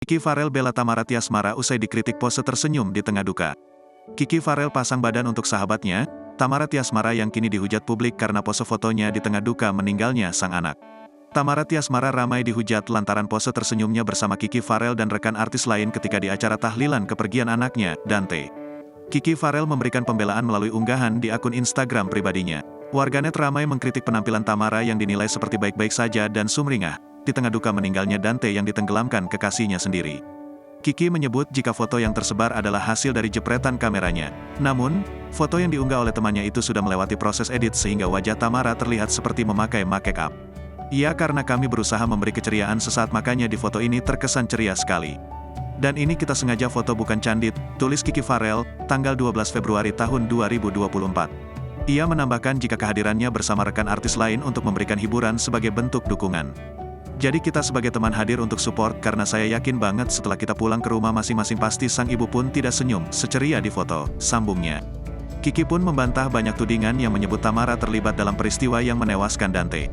Kiki Farel bela Tamara Tiasmara usai dikritik pose tersenyum di tengah duka. Kiki Farel pasang badan untuk sahabatnya, Tamara Tiasmara yang kini dihujat publik karena pose fotonya di tengah duka meninggalnya sang anak. Tamara Tiasmara ramai dihujat lantaran pose tersenyumnya bersama Kiki Farel dan rekan artis lain ketika di acara tahlilan kepergian anaknya, Dante. Kiki Farel memberikan pembelaan melalui unggahan di akun Instagram pribadinya. Warganet ramai mengkritik penampilan Tamara yang dinilai seperti baik-baik saja dan sumringah, di tengah duka meninggalnya Dante yang ditenggelamkan kekasihnya sendiri. Kiki menyebut jika foto yang tersebar adalah hasil dari jepretan kameranya. Namun, foto yang diunggah oleh temannya itu sudah melewati proses edit sehingga wajah Tamara terlihat seperti memakai make up. "Ya, karena kami berusaha memberi keceriaan sesaat, makanya di foto ini terkesan ceria sekali. Dan ini kita sengaja foto, bukan candid," tulis Kiki Farel, tanggal 12 Februari tahun 2024. Ia menambahkan jika kehadirannya bersama rekan artis lain untuk memberikan hiburan sebagai bentuk dukungan. "Jadi kita sebagai teman hadir untuk support karena saya yakin banget setelah kita pulang ke rumah masing-masing pasti sang ibu pun tidak senyum seceria di foto," sambungnya. Kiki pun membantah banyak tudingan yang menyebut Tamara terlibat dalam peristiwa yang menewaskan Dante.